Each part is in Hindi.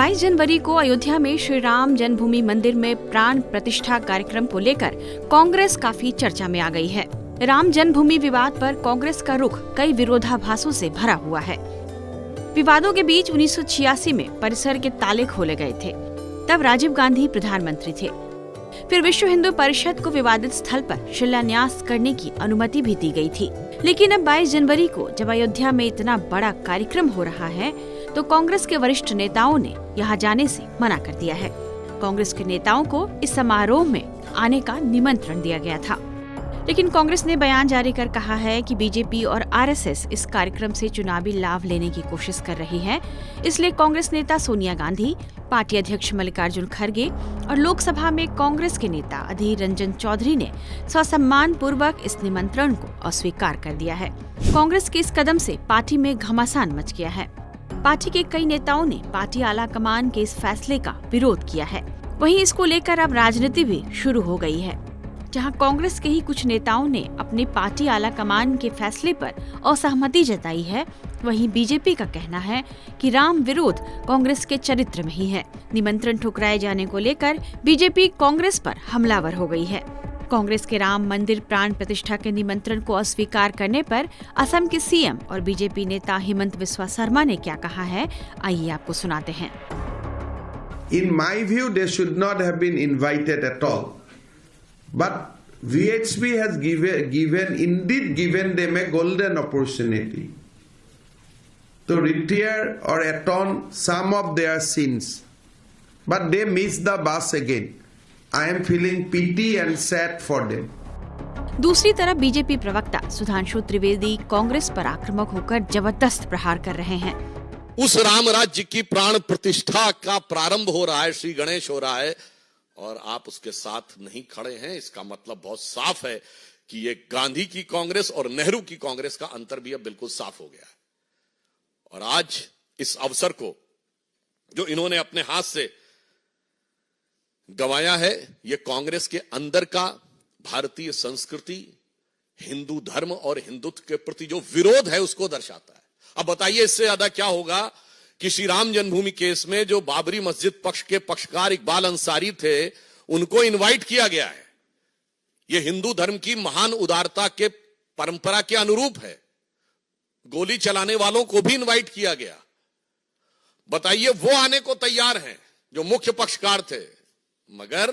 22 जनवरी को अयोध्या में श्री राम जन्मभूमि मंदिर में प्राण प्रतिष्ठा कार्यक्रम को लेकर कांग्रेस काफी चर्चा में आ गई है। राम जन्मभूमि विवाद पर कांग्रेस का रुख कई विरोधाभासों से भरा हुआ है। विवादों के बीच 1986 में परिसर के ताले खोले गए थे। तब राजीव गांधी प्रधानमंत्री थे। फिर विश्व हिंदू परिषद को विवादित स्थल पर शिलान्यास करने की अनुमति भी दी गई थी। लेकिन अब 22 जनवरी को जब अयोध्या में इतना बड़ा कार्यक्रम हो रहा है तो कांग्रेस के वरिष्ठ नेताओं ने यहां जाने से मना कर दिया है। कांग्रेस के नेताओं को इस समारोह में आने का निमंत्रण दिया गया था, लेकिन कांग्रेस ने बयान जारी कर कहा है कि बीजेपी और आरएसएस इस कार्यक्रम से चुनावी लाभ लेने की कोशिश कर रही है। इसलिए कांग्रेस नेता सोनिया गांधी, पार्टी अध्यक्ष मल्लिकार्जुन खड़गे और लोकसभा में कांग्रेस के नेता अधीर रंजन चौधरी ने ससम्मान पूर्वक इस निमंत्रण को अस्वीकार कर दिया है। कांग्रेस के इस कदम से पार्टी में घमासान मच गया है। पार्टी के कई नेताओं ने पार्टी आला कमान के इस फैसले का विरोध किया है। वहीं इसको लेकर अब राजनीति भी शुरू हो गई है। जहां कांग्रेस के ही कुछ नेताओं ने अपनी पार्टी आला कमान के फैसले पर असहमति जताई है, वहीं बीजेपी का कहना है कि राम विरोध कांग्रेस के चरित्र में ही है। निमंत्रण ठुकराए जाने को लेकर बीजेपी कांग्रेस पर हमलावर हो गई है। कांग्रेस के राम मंदिर प्राण प्रतिष्ठा के निमंत्रण को अस्वीकार करने पर असम के सीएम और बीजेपी नेता हिमंत बिस्वा शर्मा ने क्या कहा है, आइए आपको सुनाते हैं। In my view, they should not have been invited at all. But VHP has given them a golden opportunity to retire or atone some of their sins. But they missed the bus again. I am feeling pity and sad for them. दूसरी तरफ बीजेपी प्रवक्ता सुधांशु त्रिवेदी कांग्रेस पर आक्रामक होकर जबरदस्त प्रहार कर रहे हैं। उस राम राज्य की प्राण प्रतिष्ठा का प्रारंभ हो रहा है, श्री गणेश हो रहा है, और आप उसके साथ नहीं खड़े हैं। इसका मतलब बहुत साफ है कि ये गांधी की कांग्रेस और नेहरू की कांग्रेस का अंतर भी अब बिल्कुल साफ हो गया है। और आज इस अवसर को जो इन्होंने अपने हाथ से गंवाया है, ये कांग्रेस के अंदर का भारतीय संस्कृति, हिंदू धर्म और हिंदुत्व के प्रति जो विरोध है उसको दर्शाता है। अब बताइए इससे ज्यादा क्या होगा कि श्री राम जन्मभूमि केस में जो बाबरी मस्जिद पक्ष के पक्षकार इकबाल अंसारी थे, उनको इनवाइट किया गया है। यह हिंदू धर्म की महान उदारता के परंपरा के अनुरूप है। गोली चलाने वालों को भी इनवाइट किया गया। बताइए वो आने को तैयार हैं जो मुख्य पक्षकार थे, मगर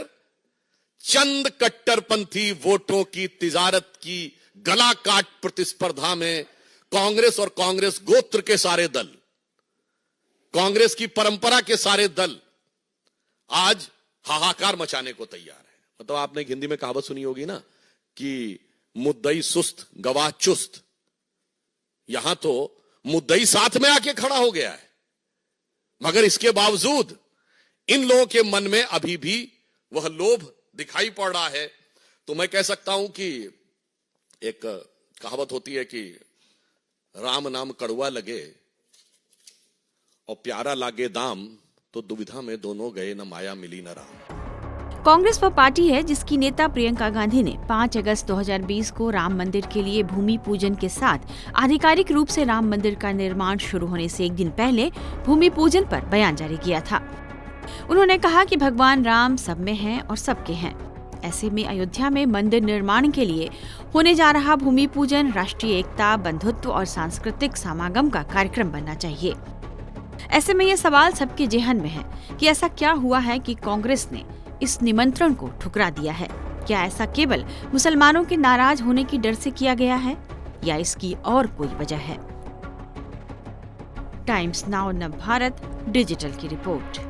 चंद कट्टरपंथी वोटों की तिजारत की गला काट प्रतिस्पर्धा में कांग्रेस और कांग्रेस गोत्र के सारे दल, कांग्रेस की परंपरा के सारे दल आज हाहाकार मचाने को तैयार है। मतलब आपने हिंदी में कहावत सुनी होगी ना कि मुद्दई सुस्त गवाह चुस्त। यहां तो मुद्दई साथ में आके खड़ा हो गया है, मगर इसके बावजूद इन लोगों के मन में अभी भी वह लोभ दिखाई पड़ रहा है। तो मैं कह सकता हूं कि एक कहावत होती है कि राम नाम कड़वा लगे और प्यारा लागे दाम, तो दुविधा में दोनों गए, न माया मिली न राम। कांग्रेस वह पार्टी है जिसकी नेता प्रियंका गांधी ने 5 अगस्त 2020 को राम मंदिर के लिए भूमि पूजन के साथ आधिकारिक रूप से राम मंदिर का निर्माण शुरू होने से एक दिन पहले भूमि पूजन पर बयान जारी किया था। उन्होंने कहा कि भगवान राम सब में हैं और सबके हैं। ऐसे में अयोध्या में मंदिर निर्माण के लिए होने जा रहा भूमि पूजन राष्ट्रीय एकता, बंधुत्व और सांस्कृतिक समागम का कार्यक्रम बनना चाहिए। ऐसे में यह सवाल सबके जेहन में है कि ऐसा क्या हुआ है कि कांग्रेस ने इस निमंत्रण को ठुकरा दिया है। क्या ऐसा केवल मुसलमानों के नाराज होने की डर से किया गया है या इसकी और कोई वजह है? टाइम्स नाउ नव भारत डिजिटल की रिपोर्ट।